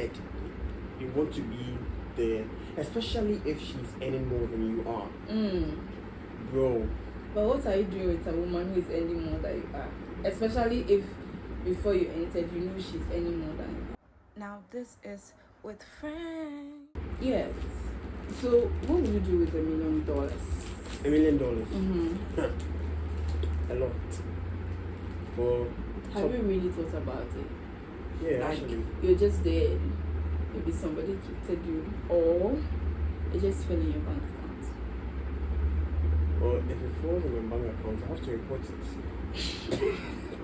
head. You want to be there, especially if she's earning more than you are. Bro. But what are you doing with a woman who is earning more than you are? Especially if before you entered, you knew she's earning more than you. Now this is with friends. Yes. So what would you do with $1 million? $1 million? A lot. Well, have you really thought about it? Yeah, like, actually. You're just there. Maybe somebody treated you, or it just fell in your bank account. Well, if it falls in my bank account, I have to report it.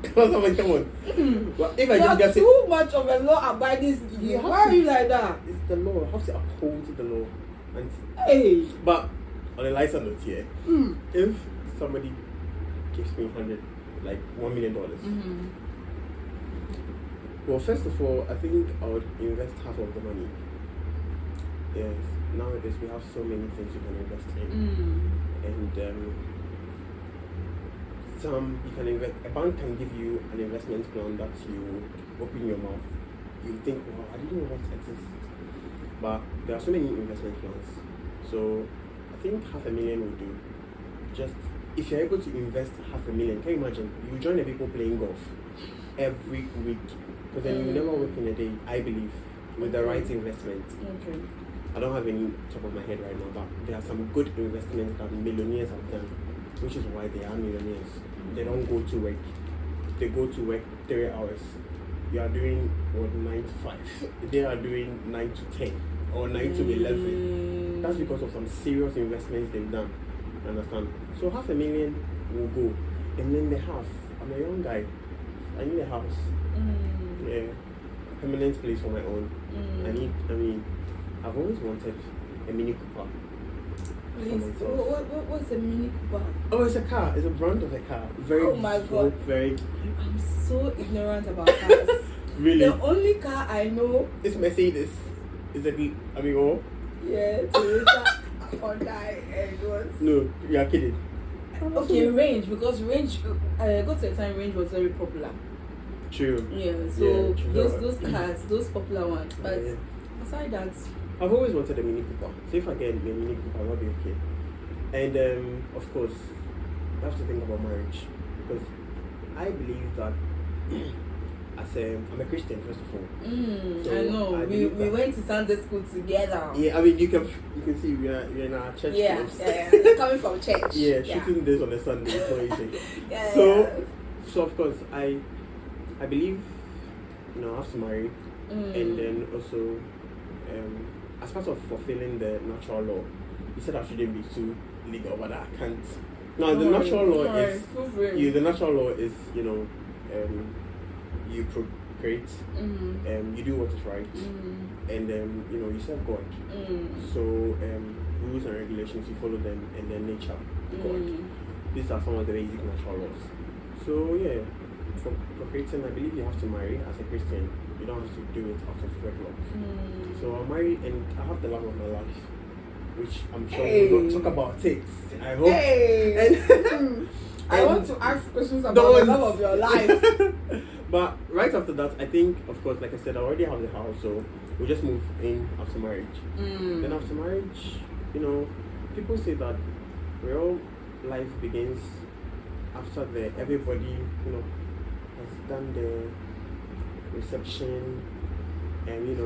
Because I'm like, come on. Well, if I just get too much of a law-abiding citizen. Why are you like that? It's the law. I have to uphold the law. And hey. But on a lighter note here, if somebody gives me $1 million, well, first of all, I think I would invest half of the money. Yes, nowadays we have so many things you can invest in, and you can invest. A bank can give you an investment plan that you open your mouth. You think, wow, I didn't know what exists. But there are so many investment plans. So I think $500,000 will do. Just if you're able to invest $500,000, can you imagine? You join the people playing golf every week, because then you never work in a day. I believe with the right investment. Okay. I don't have any top of my head right now, but there are some good investments that millionaires have done, which is why they are millionaires. They don't go to work. They go to work 3 hours. You are doing 9 to 5. They are doing 9 to 10 or 9 to 11. That's because of some serious investments they've done. Understand? So $500,000 will go, and then the house. I'm a young guy. I need a house. Yeah, permanent place for my own. I've always wanted a Mini Cooper. What's a Mini Cooper? Oh, it's a car. It's a brand of a car. Very. Oh my God. Very. I'm so ignorant about cars. Really? The only car I know is Mercedes. Is it Amigo? Yeah, Toyota, Honda, and what? No, you are kidding. Okay, Range, because Range, I got to a time Range was very popular. True. Yeah, so those cars, those popular ones. But aside that, I've always wanted a Mini Cooper. So if I get a Mini Cooper, I'll be okay. And of course, you have to think about marriage, because I believe that I'm a Christian first of all. So I know. We went to Sunday school together. Yeah, I mean you can see we're in our church. Yeah. Coming from church. Yeah, shooting this on a Sunday is not easy. So of course I believe I have to marry, and then also as part of fulfilling the natural law, you said I shouldn't be too legal, but I can't. Now the natural law is the natural law is you procreate, you do what is right, and you serve God. So rules and regulations, you follow them, and then nature, God. These are some of the basic natural laws. So yeah, for procreating, I believe you have to marry as a Christian. You don't have to do it out of wedlock. So I'm married and I have the love of my life, which I'm sure we'll not talk about it. I hope. I want to ask questions about the love of your life. But right after that, I think, of course, like I said, I already have the house, so we'll just move in after marriage. Then after marriage, people say that real life begins after everybody, has done the reception, and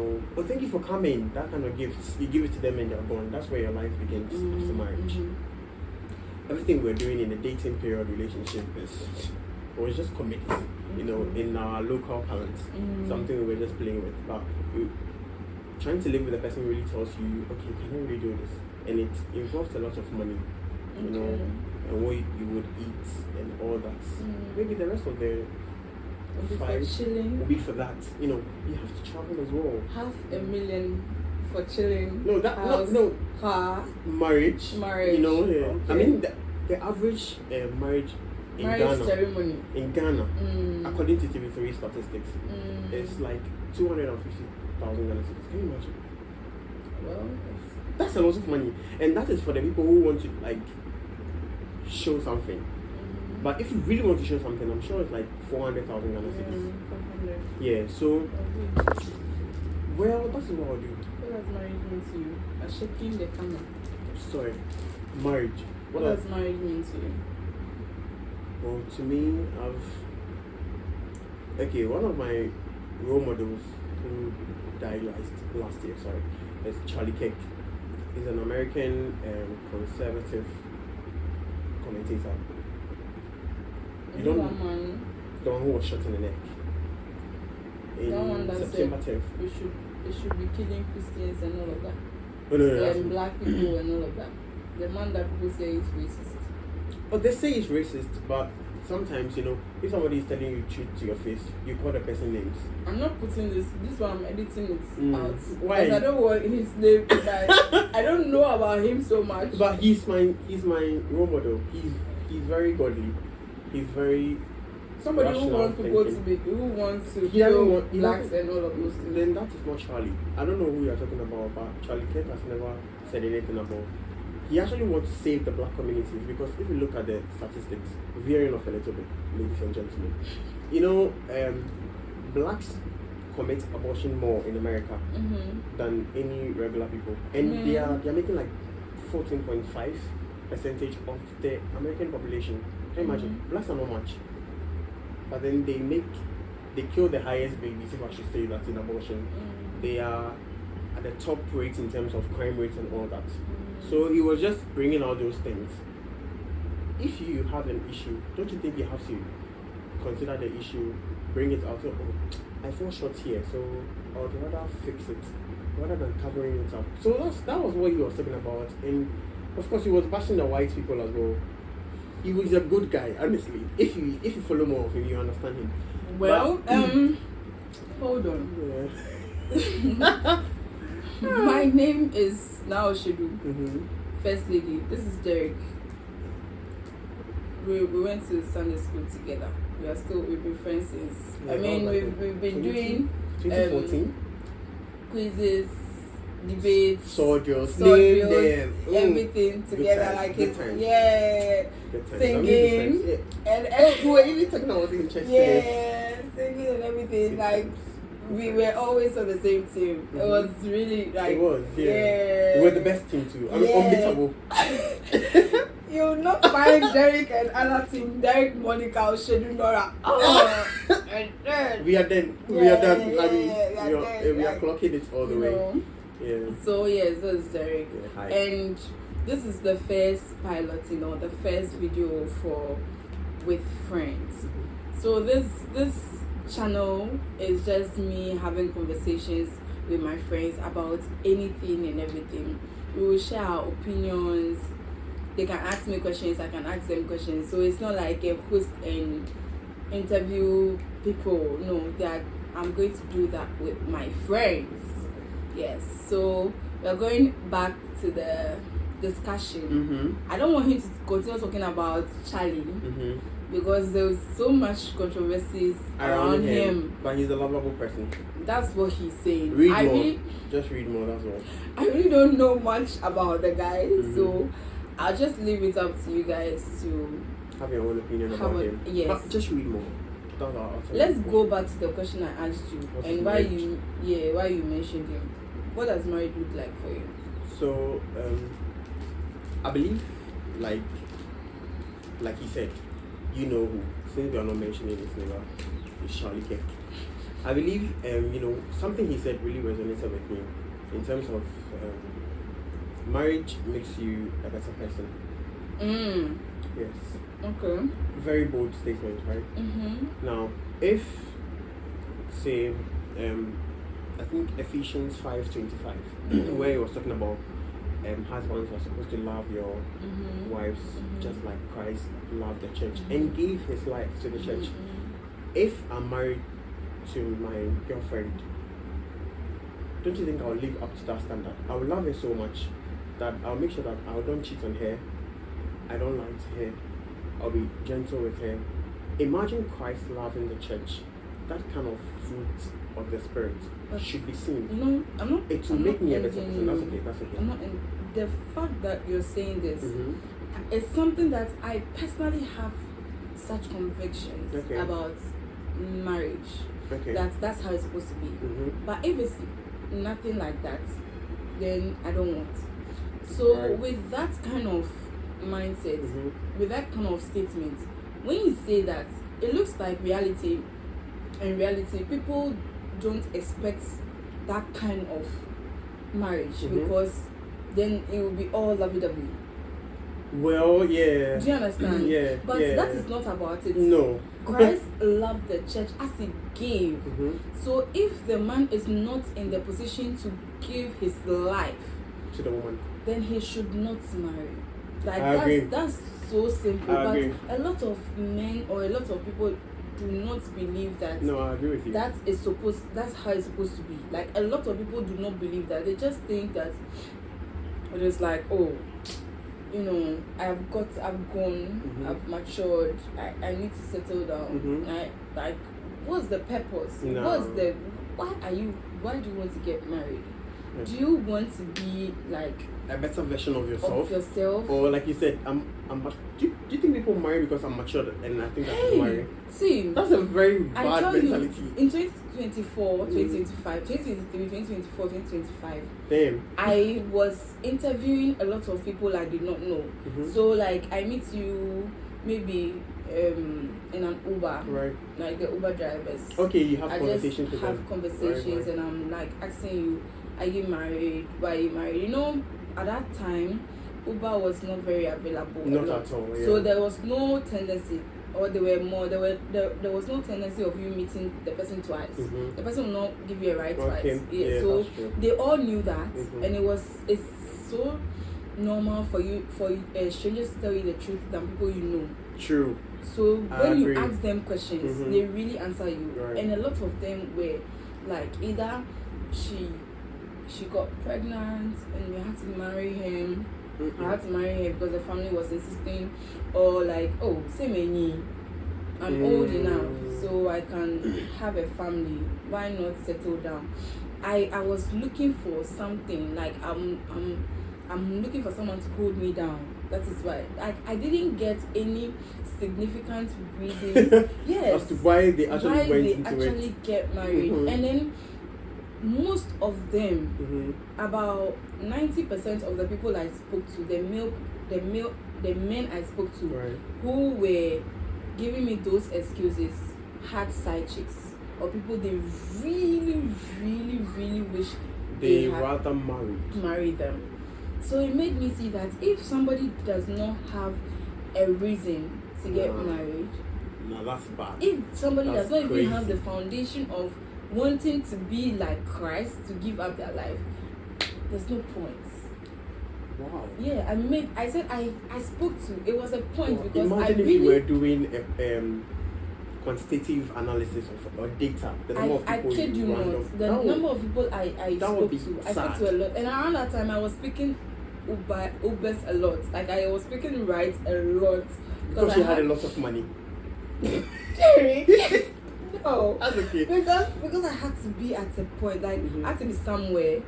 thank you for coming, that kind of gifts. You give it to them and they're gone. That's where your life begins after marriage. Everything we're doing in the dating period relationship was just comedy, in our local parents, something we were just playing with. But trying to live with a person who really tells you, okay, can you really do this? And it involves a lot of money, and what you would eat and all that. Maybe the rest of the chilling will be for that. You have to travel as well. $500,000 for chilling. No, car, marriage. Okay. I mean the average marriage in Ghana. Ceremony. In Ghana, according to TV3 statistics, it's like 250,000 Ghana cedis. Can you imagine? Well, that's a lot of money, and that is for the people who want to show something. But if you really want to show something, I'm sure it's like 400,000 Ghana cedis. 500. Yeah. So Well, that's what I'll do. What does marriage mean to you? I'm shaking the camera. Sorry. Marriage. What does marriage mean to you? Well, to me, one of my role models who died last year, is Charlie Kirk. He's an American conservative commentator. You don't man. The one who was shot in the neck. In September 10th. We should be killing Christians and all of that. Oh, no, And black people and all of that. The man that people say is racist. Oh, they say it's racist, but sometimes, if somebody is telling you truth to your face, you call the person names. I'm not putting this one, I'm editing it out. Why? Because I don't want his name to die. I don't know about him so much. But he's my role model. He's very godly. He's very somebody who wants to who wants to kill blacks and all of those things. Then that is not Charlie. I don't know who you're talking about, but Charlie Kirk has never said anything about. He actually wants to save the black communities, because if you look at the statistics, veering off a little bit, ladies and gentlemen, blacks commit abortion more in America than any regular people, and they are making like 14.5% of the American population. Can you imagine? Blacks are not much, but then they kill the highest babies, if I should say that, in abortion. They are at the top rate in terms of crime rate and all that. So he was just bringing out those things. If you have an issue, don't you think you have to consider the issue, bring it out? Oh, I feel short here, so I would rather fix it rather than covering it up. So that was what he was talking about. And of course, he was bashing the white people as well. He was a good guy, honestly. If you follow more of him, you understand him. Well, hold on. Yeah. My name is now Shidu. First lady. This is Derek. We went to Sunday school together. We've been friends since. Yeah, we've been doing 2014 quizzes, debates, sword drills, everything together, like it. Yeah, singing and we were even talking about it in church. Yeah, singing and everything. Like we were always on the same team. It was really like it was. Yeah. We were the best team too. I mean, unbeatable. You'll not find Derek and other team. Derek, Monica, Shedu, Nora. We are done. We are done. We are clocking it all the way. Yeah. So yes, this is Derek, hi. And this is the first pilot. The first video for with friends. So this channel is just me having conversations with my friends about anything and everything. We will share our opinions. They can ask me questions, I can ask them questions. So it's not like a host and interview people. No, that I'm going to do that with my friends. Yes. So we're going back to the discussion. I don't want him to continue talking about Charlie because there was so much controversies around him. But he's a lovable person. That's what he's saying. Just read more, that's all. I really don't know much about the guy, so I'll just leave it up to you guys to have your own opinion about him. Yes. But just read more. Let's go back to the question I asked you and why you mentioned him. What does marriage look like for you? So I believe like he said, who, since we are not mentioning his name, is Charlie Kirk. I believe something he said really resonated with me in terms of marriage makes you a better person. Yes. Okay. Very bold statement, right? Now, if say I think Ephesians 5:25, where he was talking about husbands are supposed to love your wives just like Christ loved the church and gave his life to the church. If I'm married to my girlfriend, don't you think I'll live up to that standard? I will love her so much that I'll make sure that I don't cheat on her, I don't lie to her, I'll be gentle with her. Imagine Christ loving the church. That kind of fruit of the Spirit should be seen. It will make me a better person. That's okay. The fact that you're saying this is something that I personally have such convictions about marriage. That's how it's supposed to be. But if it's nothing like that, then I don't want. So Right. with that kind of mindset, Mhm. with that kind of statement, when you say that, it looks like reality. In reality, people don't expect that kind of marriage because then it will be all lovey-dovey. Well, yeah. Do you understand? Yeah. But yeah. that is not about it. No. Christ loved the church as he gave. Mhm. So if the man is not in the position to give his life, To the woman. then he should not marry. Like I agree. that's so simple. I agree. But a lot of men or a lot of people do not believe that No, I agree with you. that's how it's supposed to be. Like a lot of people do not believe that. They just think that it is like, oh, you know, I've gone, I've matured, I need to settle down. Like what's the purpose? No. Why do you want to get married? Yes. Do you want to be like a better version of yourself? Of Or like you said, do you think people marry because I'm matured and I think I should marry? See, That's a very I bad tell mentality. you, in 2024, 2025, 2023, 2024, 2025, Damn. I was interviewing a lot of people I did not know. So like I meet you maybe in an Uber, Right. like the Uber drivers. Okay, you have I conversations just with have them. conversations, Right. and I'm like asking you, are you married? Why are you married? You know, at that time, Uber was not very available. Not at all. Yeah. So there was no tendency, or there was no tendency of you meeting the person twice. The person will not give you a ride Okay. twice. Yeah, So that's true. they all knew that, and it's so normal for strangers to tell you the truth than people you know. True. So I when you agree. ask them questions, they really answer you. Right. And a lot of them were like either she got pregnant and we had to marry him. I had to marry him because the family was insisting, or like, oh, say me, I'm old enough, so I can have a family. Why not settle down? I was looking for something like I'm looking for someone to hold me down. That is why I didn't get any significant reason. Yes, as to why they actually get married, and then most of them, about 90% of the people I spoke to, the men I spoke to, right. who were giving me those excuses, had side chicks or people they really, really, really wish They had rather marry them. So it made me see that if somebody does not have a reason to get married, no, that's bad. if somebody That's does not crazy. even have the foundation of wanting to be like Christ, to give up their life, there's no point. Wow. Yeah, I said I spoke to, it was a point because imagine I if really, you were doing a quantitative analysis of or data, the number of I people kid you round not, up. the number of people I that spoke would be to, I sad. spoke to a lot, and around that time I was speaking Ubers a lot, like I was speaking right a lot Because you had a lot of money. No, That's okay. because I had to be at a point, like I had to be somewhere,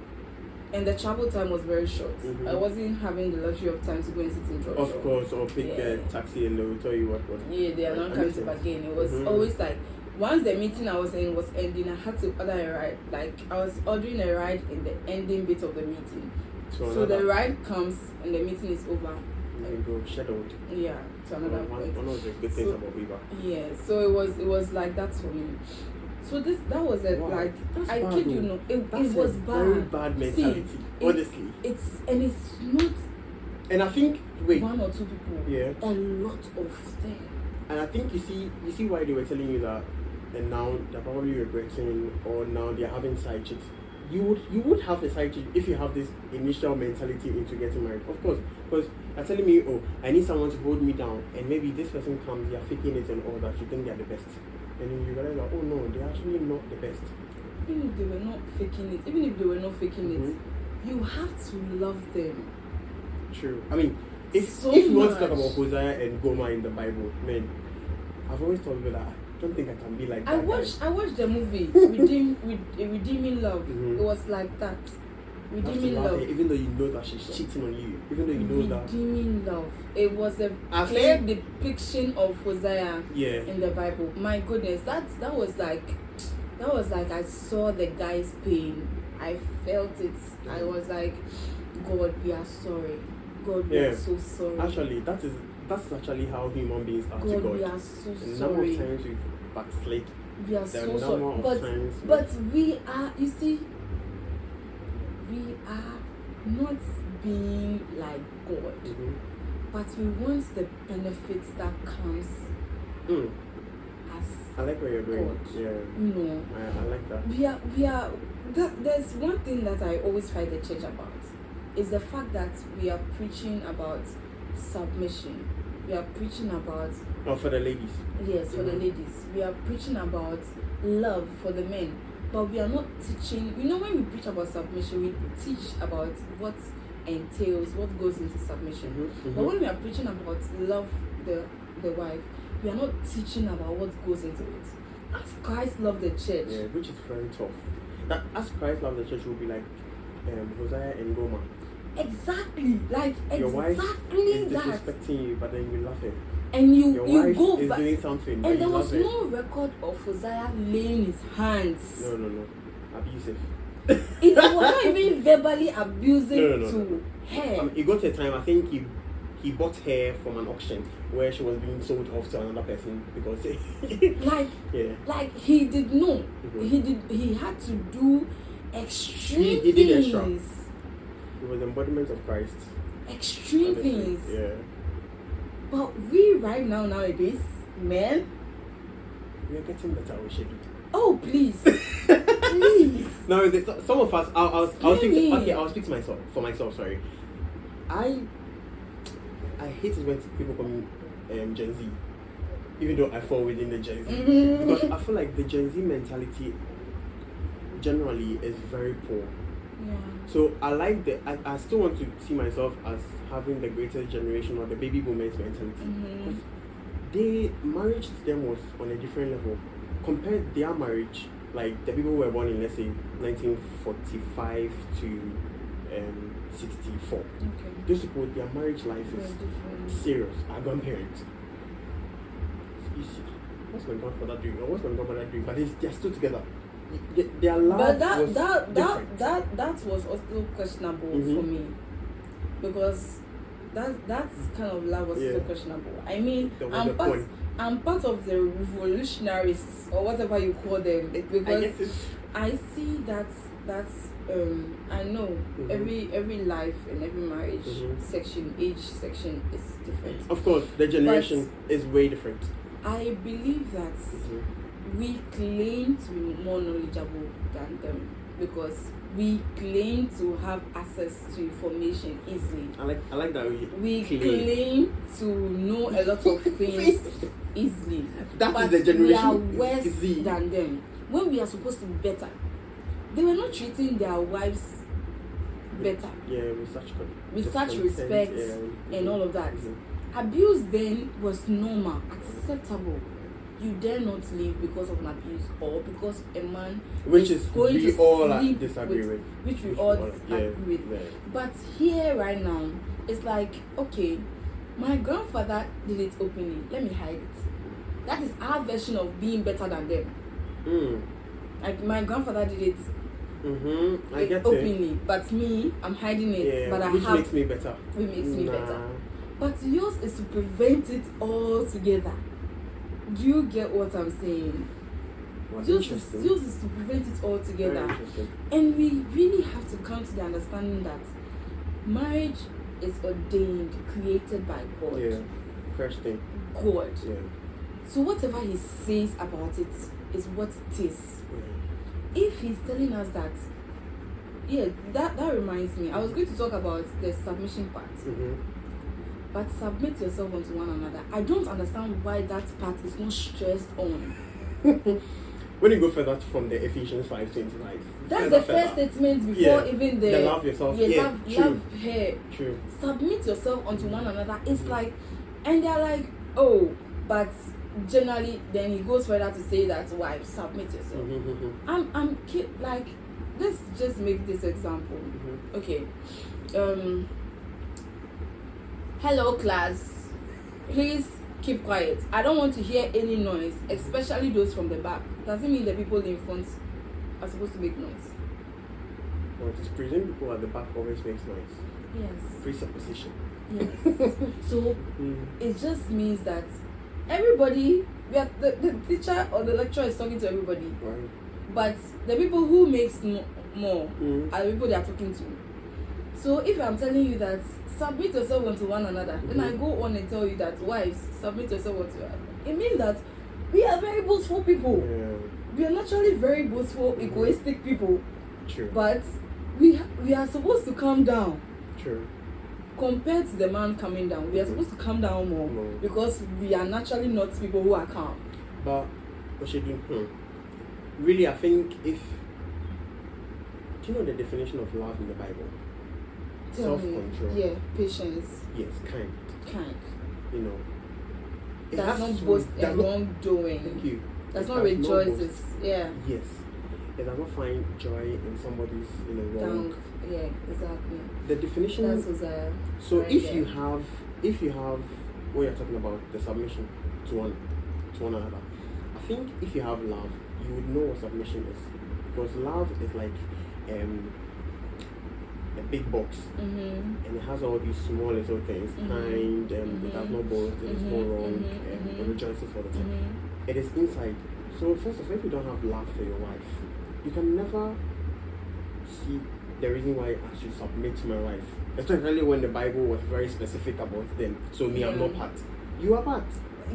and the travel time was very short. I wasn't having the luxury of time to go and sit in Georgia. Of course, or pick a taxi and they will tell you what. Yeah, they are not coming to bargain. It was always like, once the meeting I was in was ending, I had to order a ride. Like I was ordering a ride in the ending bit of the meeting. So the ride comes and the meeting is over. And go shadowed. Yeah, to another point. One of the good things about Uber. Yeah, so it was like that for me. So that was it. Wow, like that's I bad kid though. you not, it was bad. Very bad mentality. See, honestly. It's not And I think one or two people. Yeah. A lot of them. And I think you see why they were telling you that, and now they're probably regretting, or now they're having side chicks. You would have a side chick if you have this initial mentality into getting married, of course. Because they're telling me, oh, I need someone to hold me down, and maybe this person comes, they're faking it and all that. You think they're the best, and then you realize that, oh no, they're actually not the best. Even if they were not faking it, you have to love them. True. I mean, if So you want to much. talk about Hosea and Gomer in the Bible, man, I've always told you that I don't think I can be like that. I watched the movie Redeeming Love. It was like that. Redeeming Love. Even though you know that she's cheating on you, even though you know that. Redeeming Love. It was a clear depiction of Hosea in the Bible. My goodness, that was like I saw the guy's pain. I felt it. I was like, God, we are sorry. God, we are so sorry. Actually, that's actually how human beings are to God. We are so the sorry. number of times we've backslid. We are so sorry. But we are, you see, we are not being like God. Mm-hmm. But we want the benefits that comes as I like where you're going. God. Yeah. No. I like that. We are there's one thing that I always fight the church about is the fact that we are preaching about submission. We are preaching about for the ladies. Yes, for the ladies. We are preaching about love for the men. But we are not teaching, when we preach about submission, we teach about what entails, what goes into submission. But when we are preaching about love the wife, we are not teaching about what goes into it. As Christ loved the church. Yeah, which is very tough. That as Christ loved the church will be like Hosea and Gomer. Exactly, your wife is that. disrespecting you, but then you love her. And you wife go is back, doing something, and there was no record of Hosea laying his hands. No, abusive. It was not even verbally abusing to her. He got a time. I think he bought her from an auction where she was being sold off to another person because like he did know. He had to do extreme he did things. Extra. It was the embodiment of Christ. Extreme things. Yeah. But we right nowadays, men, we are getting better with Shady. Oh please. Please. No, some of us I'll speak to myself for myself, sorry. I hate it when people call me Gen Z, even though I fall within the Gen Z, because I feel like the Gen Z mentality generally is very poor. Yeah. So I still want to see myself as having the greatest generation or the baby boomers mentality, because marriage to them was on a different level. Compare their marriage, like the people who were born in, let's say, 1945 to 64. Okay. Those people, their marriage life is serious. Our grandparents. You see, what's my grandfather doing? Or what's my grandmother doing? But they're still together. Their love was different. That was also questionable for me, because that kind of love was so questionable. I mean, I'm part of the revolutionaries or whatever you call them, because I see that I know every life and every marriage age section is different. Of course, the generation is way different. I believe that we claim to be more knowledgeable than them because we claim to have access to information easily. I like that we claim to know a lot of things easily. That is the generation. We are worse than them. When we are supposed to be better, they were not treating their wives better. Yeah, with such respect and all of that. Abuse then was normal, acceptable. You dare not leave because of an abuse or because a man which is going we to all sleep disagree with. Which we all agree with. Yeah. But here right now, it's like, okay, my grandfather did it openly. Let me hide it. That is our version of being better than them. Like my grandfather did it openly, but me, I'm hiding it. But which makes me better. Which makes me better. But yours is to prevent it altogether. Do you get what I'm saying? Yours is to prevent it altogether. And we really have to come to the understanding that marriage is ordained, created by God. Yeah, first thing. God. Yeah. So whatever he says about it is what it is. Yeah. If he's telling us that, that reminds me. I was going to talk about the submission part. But submit yourself unto one another. I don't understand why that part is not stressed on. When you go further from the Ephesians 5:25, that's the first statement before even the love yourself. Love her. True. Submit yourself unto one another. It's like, and they're like, oh, but generally, then he goes further to say that wife, submit yourself. I'm like, let's just make this example. Okay. Hello class, please keep quiet. I don't want to hear any noise, especially those from the back. Doesn't mean the people in front are supposed to make noise. Or it is praising people at the back always makes noise. Yes. Presupposition. Yes. So it just means that everybody, the teacher or the lecturer is talking to everybody. Right. But the people who makes more are the people they are talking to. So if I'm telling you that submit yourself unto one another, then I go on and tell you that wives, submit yourself unto one another. It means that we are very boastful people. Yeah. We are naturally very boastful, egoistic people. True. But we are supposed to calm down. True. Compared to the man coming down, we are supposed to calm down more because we are naturally not people who are calm. But what should do? Really, I think if do you know the definition of love in the Bible? Self-control. Yeah, patience. Yes, kind. Kind. You know. It That's has not to- boast does and not- wrongdoing. Thank you. That's It not does rejoices. boast. Yeah. Yes. It does not find joy in somebody's wrong. Down. Yeah, exactly. The definition. That's Hosea. So right if there. you have what you're talking about, the submission to one another, I think if you have love, you would know what submission is. Because love is like a big box, and it has all these small little things, kind, it has no boast, it is no wrong, it rejoices all the time. It is inside. So first of all, if you don't have love for your wife, you can never see the reason why I should submit to my wife. Especially when the Bible was very specific about them. So me, I'm not part. You are part.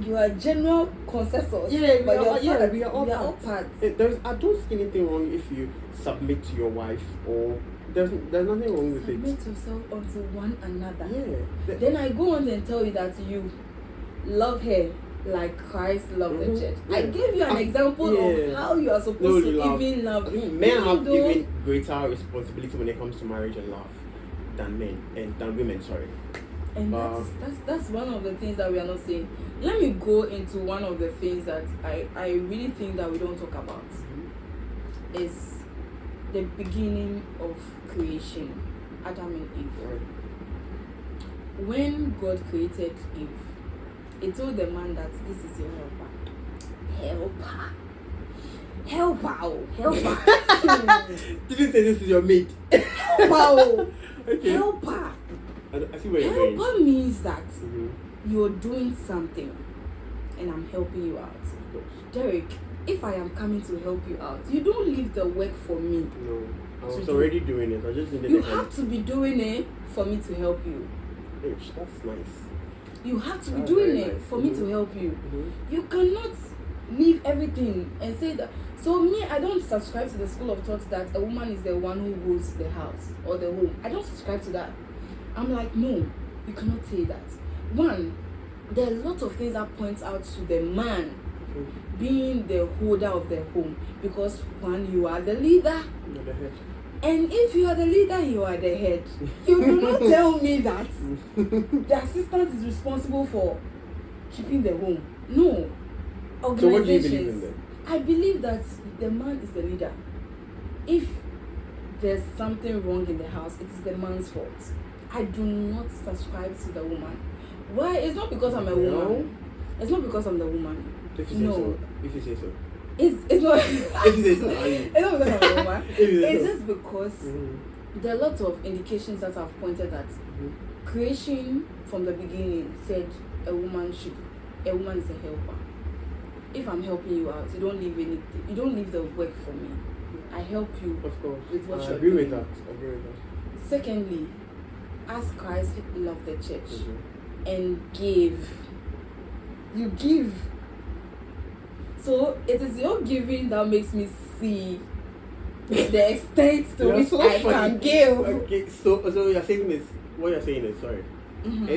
You are general consensus. Yeah, but we are all part. I don't see anything wrong if you submit to your wife, or there's nothing wrong with Submit it. yourself unto one another. Yeah. Then I go on and tell you that you love her like Christ loved the church. Yeah. I gave you an example of how you are supposed to even love. I think men have though- even greater responsibility when it comes to marriage and love than men and than women. Sorry. And that's one of the things that we are not saying. Let me go into one of the things that I really think that we don't talk about. Is the beginning of creation, Adam and Eve. Right. When God created Eve, He told the man that this is your helper. Helper. Did you say this is your mate? Helper. Okay. Helper. I see where you're going. Helper means that Mm-hmm. you're doing something and I'm helping you out. Of course. Derek, if I am coming to help you out, you don't leave the work for me. No. I was do. already doing it. I just needed You the help. have to be doing it for me to help you. That's nice. You have to be That's doing very it nice. for me to help you. Mm-hmm. You cannot leave everything and say that. So me, I don't subscribe to the school of thought that a woman is the one who rules the house or the home. I don't subscribe to that. I'm like, no, you cannot say that. One, there are a lot of things that point out to the man being the holder of the home, because one, you are the leader. You're the head. And if you are the leader, you are the head. You do not tell me that the assistant is responsible for keeping the home. No. So what do you Organizations. believe in then? I believe that the man is the leader. If there's something wrong in the house, it is the man's fault. I do not subscribe to the woman. Why? It's not because I'm a woman. It's not because I'm the woman. If you say so. If you say so. It's not. If you say so. It's not because I'm a woman. If you say It's so. just because there are a lot of indications that have pointed at creation from the beginning said a woman is a helper. If I'm helping you out, you don't leave anything. You don't leave the work for me. I help you. Of course. With what I you're agree doing. with that. I agree with that. Secondly, as Christ loved the church Mm-hmm. and gave, you give. So it is your giving that makes me see the extent to You're which so I funny. can give. Okay, so you're saying this. What you're saying is, sorry. Mhm.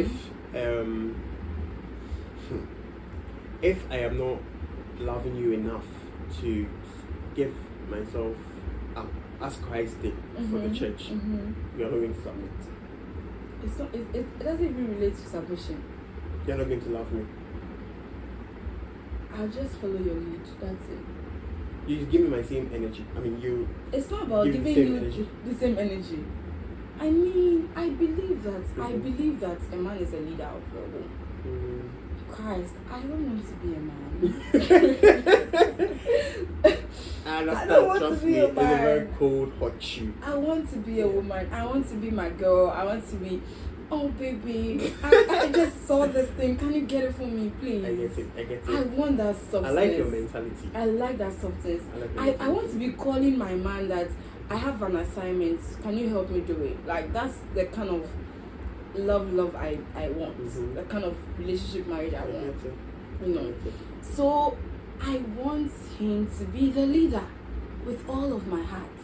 If I am not loving you enough to give myself up as Christ did for the church, you are not going to submit. It's not. It doesn't even relate to submission. You're not going to love me. I'll just follow your lead. That's it. You give me my same energy. I mean, you. It's not about Give the giving same you energy. the same energy. I mean, I believe that a man is a leader of the home. Christ, I don't want to be a man. I understand. I don't want Trust to be me, a it's a very man. cold, hot shoe. I want to be a woman. I want to be my girl. I want to be, oh baby, I just saw this thing. Can you get it for me, please? I get it. I want that softness. I like your mentality. I like that softness. I want to be calling my man that I have an assignment. Can you help me do it? Like, that's the kind of love I want. Mm-hmm. The kind of relationship, marriage I want. Get it. You know. So I want him to be the leader with all of my heart.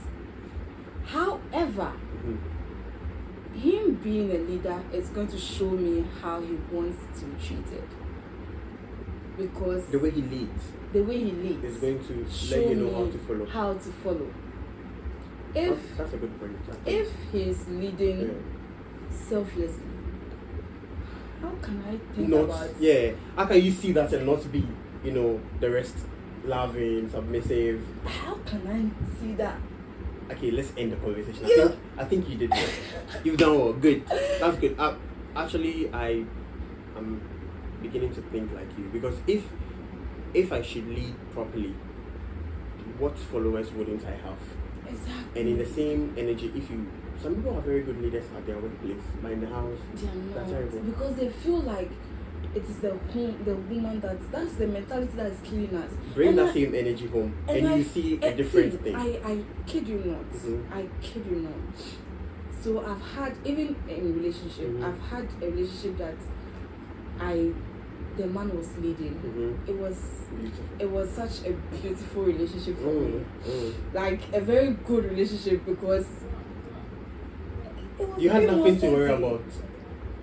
However, him being a leader is going to show me how he wants to be treated. Because the way he leads is going to show let you know me how to follow. That's a good point. If he's leading selflessly, how can I think about? Yeah, how can you see that and not be, the rest loving, submissive? How can I see that? Okay, let's end the conversation. I think you did well. You've done well. Good. That's good. Actually, I'm beginning to think like you, because if I should lead properly, what followers wouldn't I have? Exactly. And in the same energy, some people are very good leaders at their workplace, but in the house, they're that's terrible. Because they feel like it is the woman that's the mentality that is killing us. Bring that same energy home, and you see a different thing. I kid you not. Mm-hmm. I kid you not. So I've had, even in relationship, Mm-hmm. I've had a relationship that the man was leading. Mm-hmm. It was such a beautiful relationship for me. Like a very good relationship, because it was, you had nothing to worry about.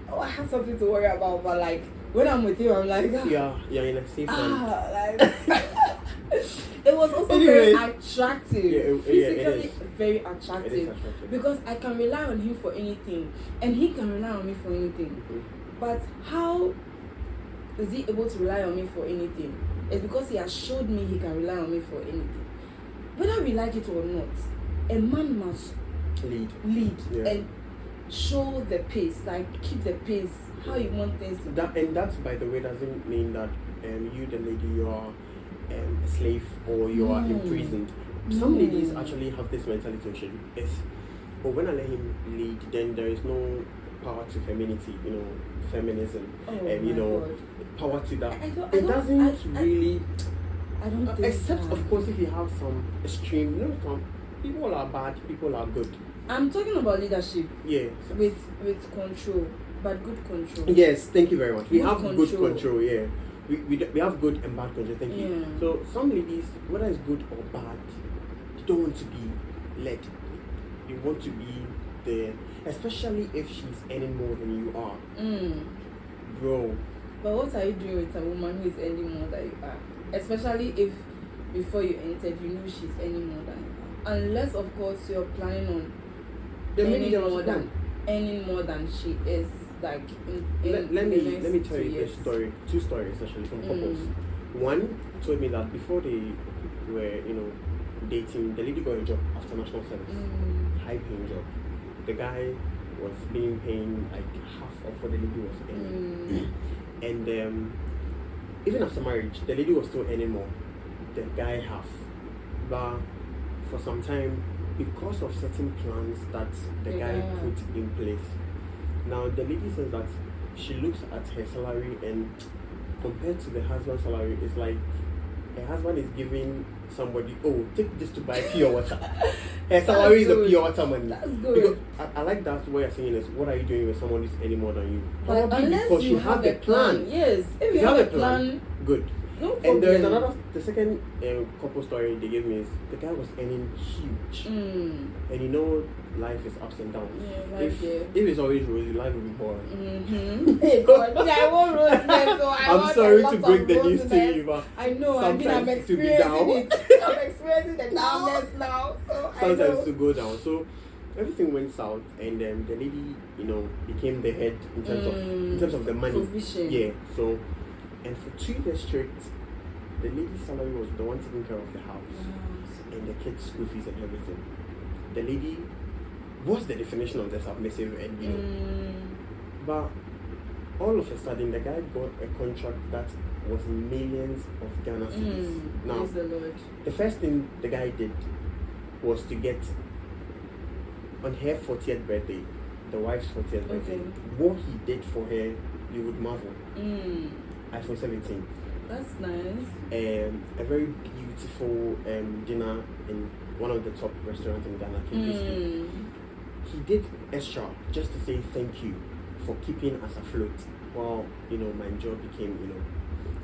Oh, I had something to worry about, but like when I'm with you, I'm like, you're in a safe land. like it was also Anyway. very attractive, physically very attractive, It is attractive. because I can rely on him for anything, and he can rely on me for anything. Mm-hmm. But how is he able to rely on me for anything? It's because he has showed me he can rely on me for anything. Whether we like it or not, a man must lead and show the pace, like keep the pace, how you want things to be. And that, by the way, doesn't mean that you, the lady, you are a slave or you are imprisoned. Some ladies actually have this mentality, but when I let him lead, then there is no power to femininity, feminism, and God. power to that. I don't think except so. of course if you have some extreme, some people are bad, people are good. I'm talking about leadership. Yeah. With control, but good control. Yes, thank you very much. We Good have control. good control, yeah. We have good and bad control, thank you. Yeah. So some ladies, whether it's good or bad, they don't want to be led. They want to be there, especially if she's earning more than you are. Bro. But what are you doing with a woman who is earning more than you are? Especially if before you entered you knew she's earning more than you are. Unless of course you're planning on earning more than she is, like let me tell you this story. Two stories actually from couples. One told me that before they were, dating, the lady got a job after national service. High paying job. The guy was being paying like half of what the lady was earning. And even after marriage, the lady was still earning more. The guy half. But for some time, because of certain plans that the guy put in place. Now the lady says that she looks at her salary, and compared to the husband's salary, it's like her husband is giving somebody, take this to buy pure water. Her salary is a pure water money. That's good. Because I like that way of saying is, what are you doing with someone who's earning more than you? But Probably unless because you have a plan. Yes, if you have a plan, good. no problem. And there is the second couple story they gave me is the guy was earning huge. And life is ups and downs. Yeah, if it's always rosy, life will be boring. Hey God, I want rosiness, so I'm sorry to break the news to you, but I know, I'm sometimes to be experiencing down. it. I'm experiencing the downness now, so Sometimes I know. to go down. So everything went south, and the lady, became the head in terms of the money. Provision. Yeah. So, and for 2 years straight, the lady's salary was the one taking care of the house and the kids' school fees and everything. The lady was the definition of the submissive, and but all of a sudden, the guy got a contract that was millions of Ghana cedis. Now, praise the Lord. the first thing the guy did was to get, on her 40th birthday, the wife's 40th birthday, what he did for her, you would marvel. iPhone 17. That's nice. A very beautiful dinner in one of the top restaurants in Ghana, KBC. He did extra just to say thank you for keeping us afloat while, my job became,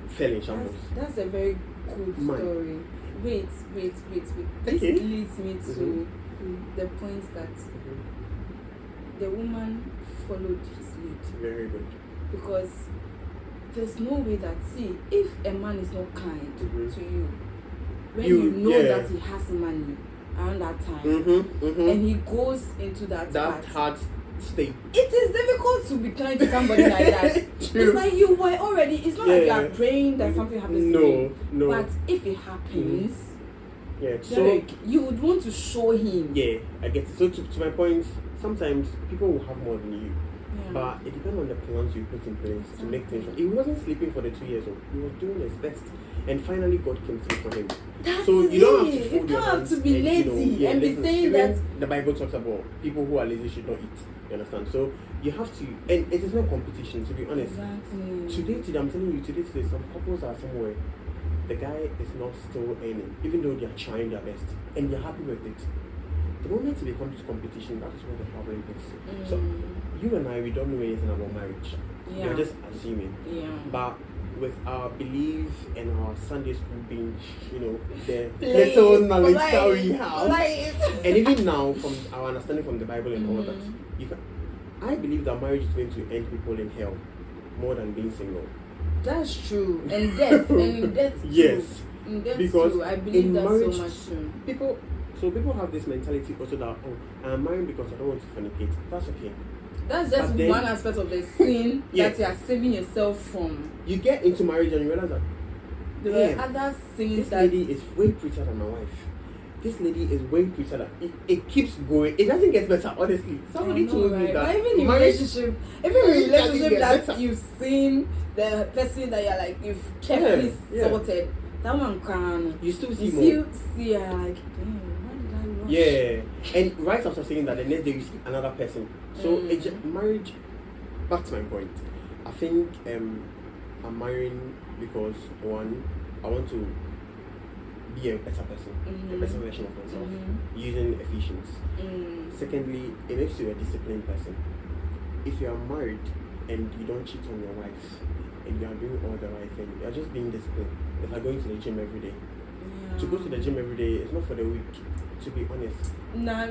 fell in shambles. That's a very good story. Wait. This leads me to the point that the woman followed his lead. Very good. Because there's no way that, see, if a man is not kind to you, when you know that he has money around that time, and he goes into that hard state, it is difficult to be kind to somebody like that. It's like you were already, it's not like you are praying that something happens to you. No. But if it happens, Derek, you would want to show him. Yeah, I get it. So to my point, sometimes people will have more than you. But it depends on the plans you put in place to make things right. He wasn't sleeping for the 2 years old. He was doing his best. And finally God came through for him. So you don't have to fold your hands. You don't have to be lazy and be saying that the Bible talks about people who are lazy should not eat. You understand? So you have to, and it is not competition, to be honest. Exactly. Today, I'm telling you, today, some couples are somewhere. The guy is not still earning, even though they are trying their best. And they're happy with it. The moment it becomes competition, that is where the problem is. So you and I, we don't know anything about marriage. We're just assuming. But with our belief and our Sunday school being, the little knowledge that we have, and even now from our understanding from the Bible and all that, I believe that marriage is going to end people in hell more than being single. That's true, and death, yes, in death because too. I believe in that's marriage, so much true. People have this mentality also that I'm married because I don't want to fornicate. That's okay. That's just one aspect of the sin that you are saving yourself from. You get into marriage and you realize that there are other things. This lady is way prettier than my wife. This lady is way prettier than it keeps going. It doesn't get better, honestly. Somebody told me that. But even in relationship, that you've seen the person that you're like, you've carefully sorted, that one can. You still see you more. You still see her like, damn. Yeah, and right after saying that, the next day you see another person. So marriage. Back to my point. I think I'm marrying because one, I want to be a better person, a better version of myself, using Ephesians. Secondly, it makes you a disciplined person. If you are married and you don't cheat on your wife and you are doing all the right thing, you are just being disciplined. It's like going to the gym every day. To go to the gym every day, it's not for the weak. To be honest,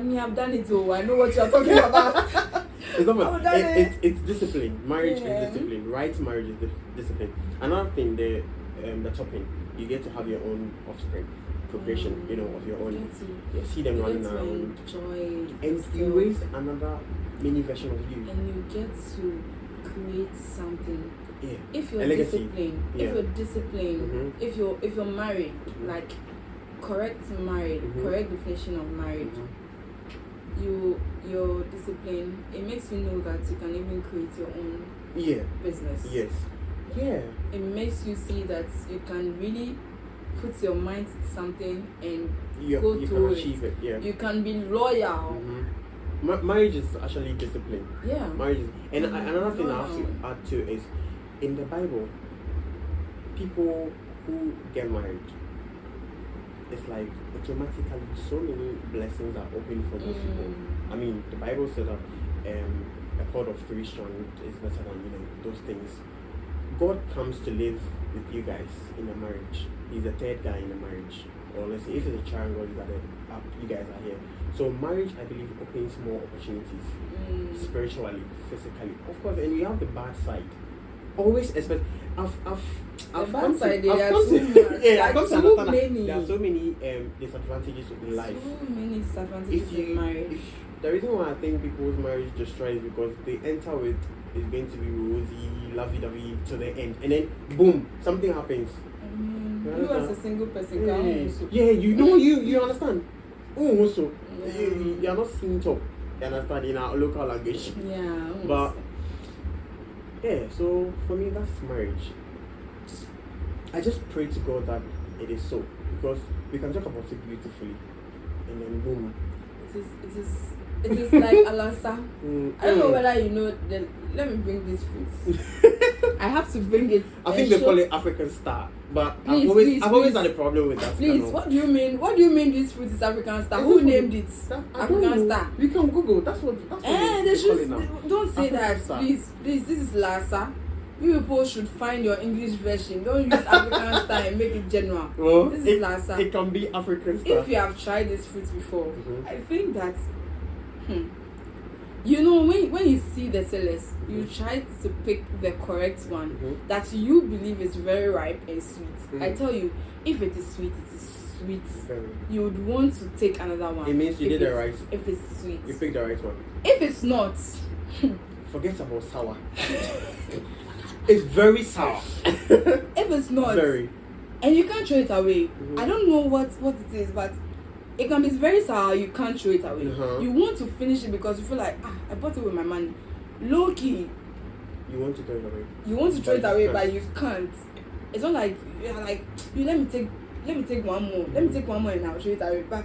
me have done it too. I know what you're talking about. It's not it's discipline. Marriage is discipline. Right marriage is discipline. Another thing, the topping, you get to have your own offspring, procreation, of your own. You see them running around, and you raise another mini version of you. And you get to create something. Yeah. If you're disciplined, if you're married, like. Correct definition of marriage. Your discipline, it makes you know that you can even create your own business. Yes. Yeah. It makes you see that you can really put your mind to something and go through it. Achieve it. Yeah. You can be loyal. Marriage is actually discipline. Yeah. Marriage is, and another thing I have to add to is in the Bible, people who get married, it's like automatically so many blessings are open for those people. I mean, the Bible says that a cord of 3 strands is better than those things. God comes to live with you guys in a marriage. He's the third guy in the marriage, or let's say if it's a triangle, you guys are here. So marriage, I believe, opens more opportunities spiritually, physically, of course. And you have the bad side. Always expect. I've come to understand that there are so many disadvantages in life. So many disadvantages in marriage. The reason why I think people's marriage destroys is because they enter with it's going to be rosy, lovey-dovey to the end, and then boom, something happens. You as a single person you understand. Also, you are not seen top. You understand in our local language. Yeah. But Yeah, so for me, that's marriage. I just pray to God that it is so, because we can talk about it beautifully, and then boom. It is like Alasa. I don't know whether you know. Let me bring this fruit. I have to bring it. I think they call it African star, but Please, I've always had a problem with that. Please, what do you mean? What do you mean this fruit is African star? Who named it? African star. You can Google. That's what They call it now. Don't say African that. star. Please, this is Lasa. You people should find your English version. Don't use African star and make it general. Well, this is Lasa. It can be African star. If you have tried this fruit before, I think that you know, when you see the sellers, you try to pick the correct one that you believe is very ripe and sweet. I tell you, if it is sweet, it is sweet. Very. You would want to take another one. It means you did the right. If it's sweet. You picked the right one. If it's not, forget about sour. It's very sour. If it's not, very. And you can't throw it away. I don't know what it is, but it can be very sour. You can't throw it away. You want to finish it because you feel like, I bought it with my money. Low key. You want to throw it away. You want to throw it away, but you can't. It's not like you're like, you let me take one more. Let me take one more and I'll throw it away. But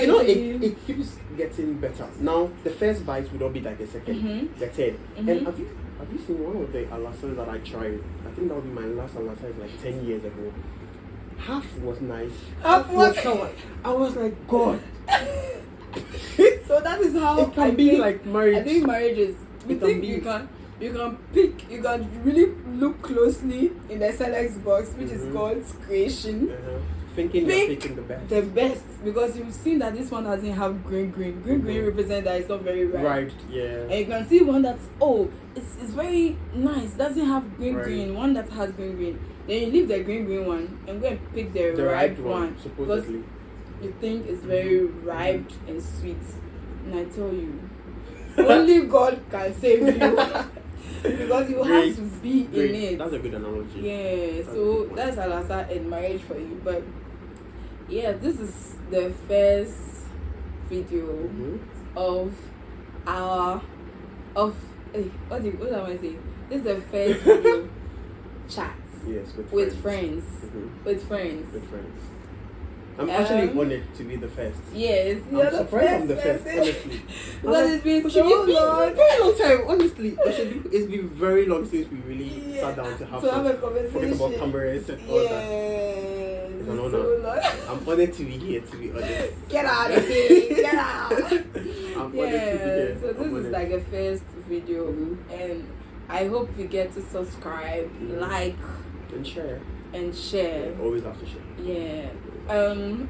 you know, it keeps getting better. Now the first bite will not be like the second, the third. And have you seen one of the alasans that I tried? I think that would be my last alasa like 10 years ago. Half was nice, half was sour. I was like, God. So that is how it can be like marriage. I think marriage is. You can pick. You can really look closely in the select box, which is God's creation. Thinking you're picking the best. The best, because you've seen that this one doesn't have green. Green represents that it's not very ripe. Right, yeah. And you can see one that's it's very nice. Doesn't have green. One that has green. Then you leave the green one and go and pick the ripe one. Supposedly. You think it's very ripe and sweet. And I tell you, only God can save you. Because you have to be in it. That's a good analogy. Yeah, so that's Alasa and marriage for you. But yeah, this is the first video of our what am I saying? This is the first video chat. Yes, with friends. With friends. I'm actually honored to be the first. Yes, I'm surprised I'm the first, honestly. Because it's been so long. Very long time, honestly. It's been very long since we really sat down to have a conversation. Forget about cameras and all that. It's an honor. I'm honored to be here, to be honest. Get out of here! Get out! I'm honored to be here. So this is like a first video, and I hope you get to subscribe, like, and share. Yeah, always have to share. Yeah.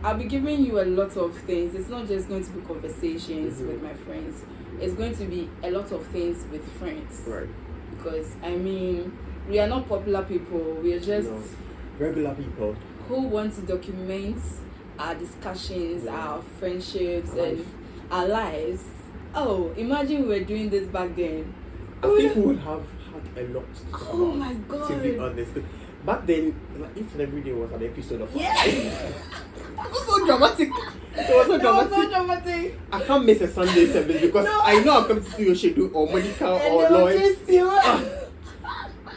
I'll be giving you a lot of things. It's not just going to be conversations with my friends. It's going to be a lot of things with friends. Right. Because we are not popular people. We are just regular people who want to document our discussions, our friendships, and our lives. Oh, imagine we were doing this back then. I think we would have had a lot to talk about. Oh my God. To be honest. Back then, each and every day was an episode of Yes! It was so dramatic. It was so dramatic. I can't miss a Sunday service because I know I'm coming to see your schedule or Monica or Lloyd.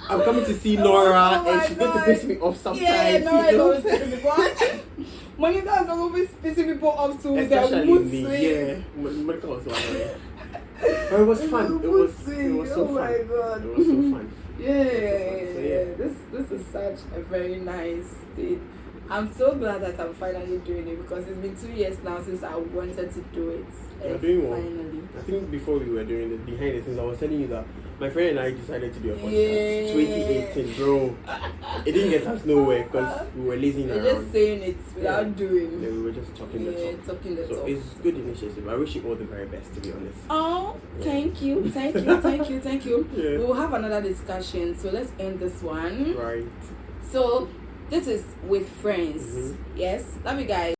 I'm coming to see Laura and she's going to piss me off sometimes. Yeah, Laura is always pissing people off. Monica is always pissing people off too. Especially me. Yeah, Monica was so annoying. But it was fun. It was so fun. My God. It was so fun. Yeah. This is such a very nice thing. I'm so glad that I'm finally doing it because it's been 2 years now since I wanted to do it. You're doing well. Finally. I think before we were doing it behind the scenes, I was telling you that my friend and I decided to do a podcast. 2018, bro. It didn't get us nowhere because we were lazing around. We're just saying it without doing. Yeah, we were just talking the talk. Talking the talk. So it's good initiative. I wish you all the very best, to be honest. Oh, thank you. Yeah. We will have another discussion. So let's end this one. Right. So this is with friends. Yes. Love you guys.